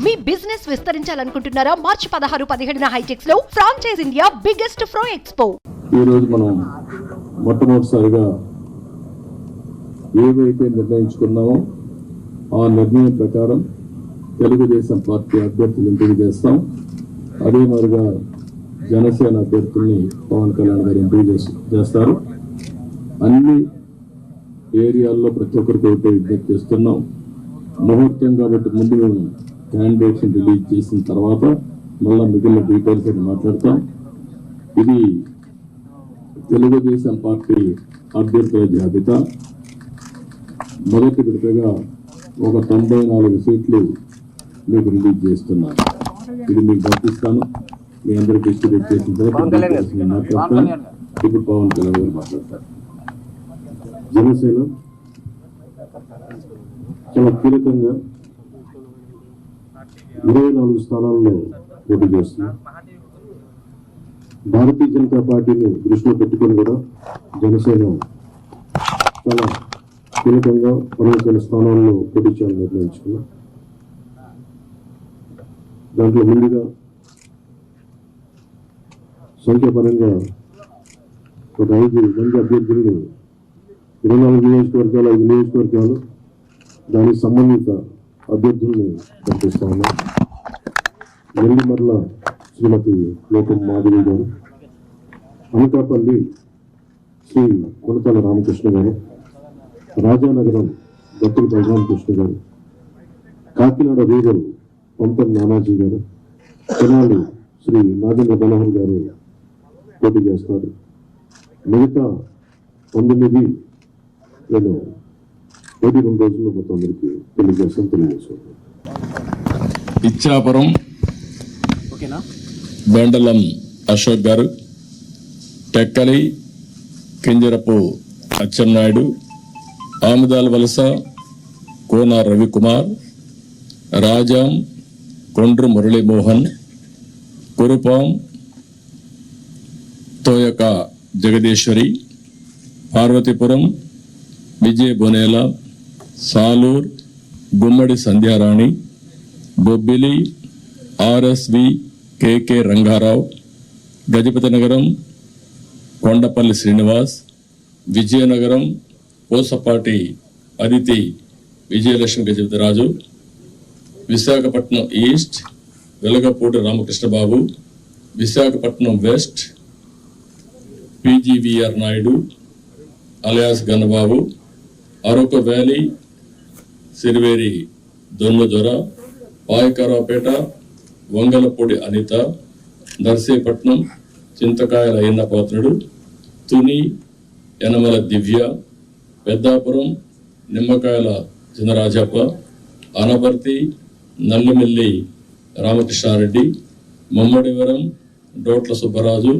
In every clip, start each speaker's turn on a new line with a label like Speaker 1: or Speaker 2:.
Speaker 1: మీ business విస్తరించాలనుకుంటున్నారా? మార్చి 16-17 హైటెక్స్ లో franchise India biggest ఫ్రో expo.
Speaker 2: ఈ రోజు మనం మొట్టమొదటిసారిగా ఏవైతే నిర్ణయించుకున్నామో ఆ నిర్ణయం ప్రకారం తెలుగుదేశం పార్టీ అభ్యర్థులు ఎంపిక చేస్తాం. అదే మాదిరిగా జనసేన అభ్యర్థుల్ని పవన్ కళ్యాణ్ గారు ఎంపిక చేస్తారు. అన్ని ఏరియాల్లో ప్రతి ఒక్కరికి ఒకటే విజ్ఞప్తి చేస్తున్నాం. ముహూర్తం కాబట్టి ముందు మేము క్యాండిడేట్స్ రిలీజ్ చేసిన తర్వాత మళ్ళీ మిగిలిన డీటెయిల్స్ అని మాట్లాడతాం. ఇది తెలుగుదేశం పార్టీ అభ్యర్థుల జాబితా. మొదటి విడతగా ఒక 94 సీట్లు మీకు రిలీజ్ చేస్తున్నాను. ఇది మీకు పంపిస్తాను. మీ అందరికీ డిస్ట్రిబ్యూట్ చేసిన తర్వాత మాట్లాడతాను. ఇప్పుడు పవన్ కళ్యాణ్ గారు మాట్లాడతారు. జనసేన చాలా కీలకంగా 24 స్థానాల్లో పోటీ చేస్తుంది. భారతీయ జనతా పార్టీని దృష్టిలో పెట్టుకొని కూడా జనసేన చాలా కీలకంగా 12 స్థానాల్లో పోటీ చేయాలని నిర్ణయించుకున్నాం. దాంట్లో ముందుగా సంఖ్యాపరంగా ఒక 5 మంది అభ్యర్థులను 24 నియోజకవర్గాలు 5 నియోజకవర్గాలు దానికి సంబంధిత అభ్యర్థుల్ని పంపిస్తా ఉన్నాం. నెల్లిమర్ల శ్రీమతి లోకం మాధవి గారు, అనకాపల్లి శ్రీ కొనతాల రామకృష్ణ గారు, రాజానగరం దత్తుల బలరామకృష్ణ గారు, కాకినాడ రూరల్ పంపం నానాజీ గారు, తెనాలి శ్రీ నాగేంద్ర మనోహర్ గారు పోటీ చేస్తారు. మిగతా 19 నేను 2 రోజుల్లో మొత్తం అందరికీ తెలియజేస్తాను.
Speaker 3: Ichchapuram బెండలం Ashok garu, Tekkali Kinjarapu Atchannaidu, Amudala Valasa Kona Ravikumar, Rajam Kondru Muralimohan, Kurupam Thoyaka Jagadeeswari, Parvathipuram Vijaya Bonela, Salur Gummadi Sandhyarani, Bobbili RSV KK Rangarao, Gajapathi Nagaram Kondapalli Srinivas, Vizianagaram Posapati Aditi Vijayalakshmi Gajapathiraju, Visakhapatnam east Velagapudi Ramakrishnababu, Visakhapatnam west PGVR Naidu alias Gannababu, Araku valley Siriveri Donnadora, Payakaraopeta Vangalapudi Anitha, Narsipatnam Chintakayala Ayyannapatrudu, Tuni Yanamala Divya, Peddapuram Nimmakayala Chinarajappa, Anaparthi Nallimilli Ramakrishna Reddy, Mummidivaram డోట్ల Subbaraju,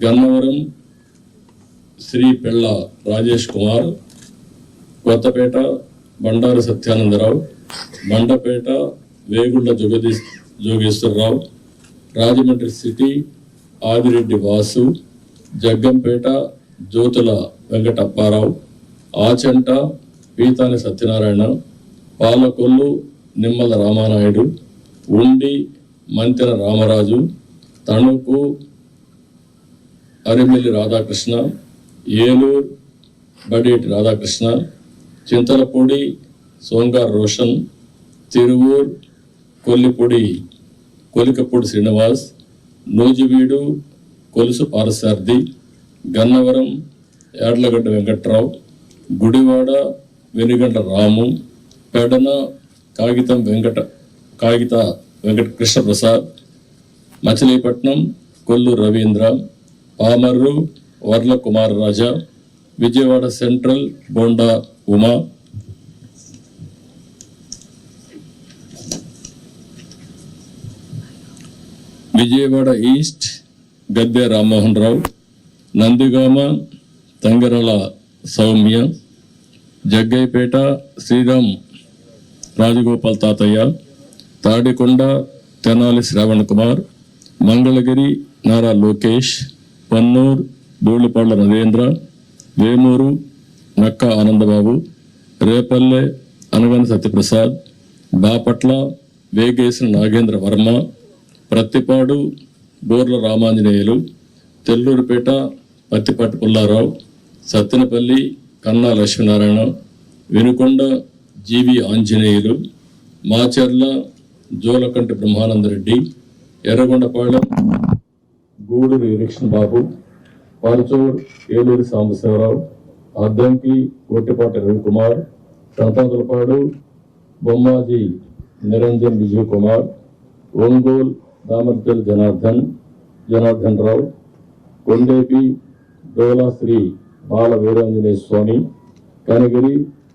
Speaker 3: Gannavaram Shri పెళ్ళ రాజేష్ కుమార్, కొత్తపేట బండారు సత్యానందరావు, మండపేట వేగుళ్ల జోగేశ్వరరావు, రాజమండ్రి సిటీ ఆదిరెడ్డి వాసు, జగ్గంపేట జ్యోతుల వెంకటప్పారావు, ఆచంట పీతాని సత్యనారాయణ, పాలకొల్లు నిమ్మల రామానాయుడు, ఉండి మంతెన రామరాజు, తణుకు అరిమిల్లి రాధాకృష్ణ, ఏలూరు బడేటి రాధాకృష్ణ, చింతలపూడి సోంగార్ రోషన్, తిరువూర్ కొలికపూడి శ్రీనివాస్, నూజివీడు కొలుసు పారసార్థి, గన్నవరం యాడ్లగడ్డ వెంకట్రావు, గుడివాడ వెనుగంట రాము, పెడన కాగిత వెంకట కృష్ణప్రసాద్, మచిలీపట్నం కొల్లు రవీంద్ర, పామర్రు వర్ల కుమార్ రాజా, విజయవాడ సెంట్రల్ బోండా ఉమా, విజయవాడ ఈస్ట్ గద్దె రామ్మోహన్ రావు, నందిగామ తంగరల సౌమ్య, జగ్గైపేట శ్రీరామ్ రాజగోపాల్ తాతయ్య, తాడికొండ తెనాలి శ్రావణ్ కుమార్, మంగళగిరి నారా లోకేష్, పన్నూర్ ధూళిపాళ్ల నరేంద్ర, వేమూరు నక్కా ఆనందబాబు, రేపల్లె అనగన సత్యప్రసాద్, బాపట్ల వేగేసిన నాగేంద్ర వర్మ, ప్రత్తిపాడు బోర్ల Ramanjaneyulu, తెల్లూరుపేట Pattipati Pullarao, Sattenapalli Kanna Lakshminarayana, Vinukonda GV Anjaneyulu, Macherla Jolakanti Brahmanandareddy, Yerragondapalem Guduru election Babu, Parchur Eluri Sambasivarao, Addanki Gottipati Ravikumar, Santhanuthalapadu Bommaji Niranjan Vijay Kumar, Ongole Damarcharla Janardhan Rao, Kondapi Dola Sri Bala Veeranjaneya Swamy, Kanigiri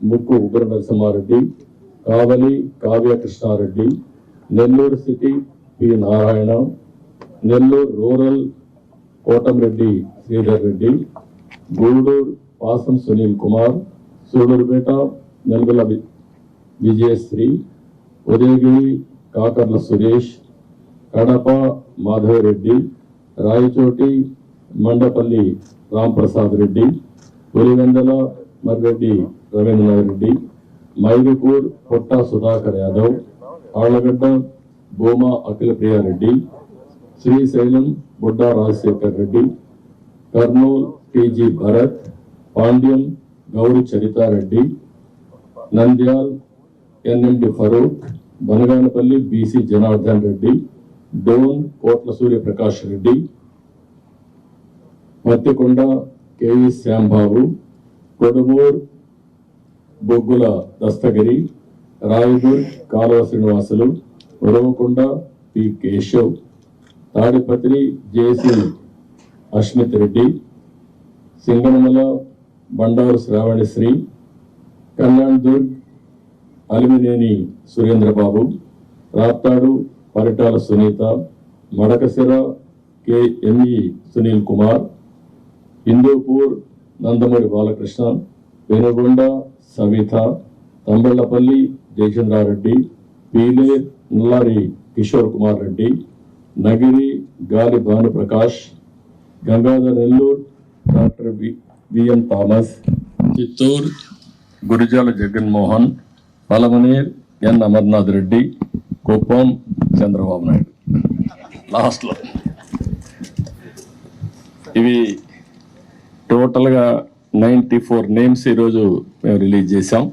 Speaker 3: Mukku Ugra Narasimhareddy, Kavali Kavya Krishnareddy, Nellore city P Narayana, Nellore rural Kotamreddy Sridhar Reddy, Guduru Pasam Sunil Kumar, Sullurpeta Nelavala Vijayasree, Udayagiri Kakarla Suresh, Kadapa Madhavareddy, Rayachoti Mandipalli Ramprasad Reddy, Pulivendula Marreddy Rabindranath Reddy, Mydukur Potta Sudhakar Yadav, Allagadda Bhuma Akhila Priyareddy, Srisailam Budda Rajasekhar Reddy, Kurnool TG Bharath, Pandyam Gowri Charithareddy, Nandyal NMD Farooq, Banaganapalle BC Janardhan Reddy, Dhone Kotla Suryaprakash Reddy, Mattikonda KV Shyambabu, Kodumur Boggula Dastagiri, Rayadurg Kaluva Srinivasulu, Uravakonda P Keshav, Tadipatri JC Ashmit Reddy, Singanamala Bandaru Sravanisri, Kalyandurg Alimineni Surendrababu, Raptadu Paritala Sunitha, Madakasira KME Sunil Kumar, Hindupur Nandamuri Balakrishna, Venugonda Savitha, Thamballapalle Jayachandrareddy, Pileru Nallari Kishore Kumar Reddy, Nagari Gali Bhanuprakash, Gangadhar Nellore doctor VN Thomas, Chittoor Gurajala Jaganmohan, Palamaner N Amarnath Reddy, Kuppam Chandrababu Naidu. లాస్ట్లో ఇవి టోటల్గా 94 నేమ్స్ ఈరోజు మేము రిలీజ్ చేశాం.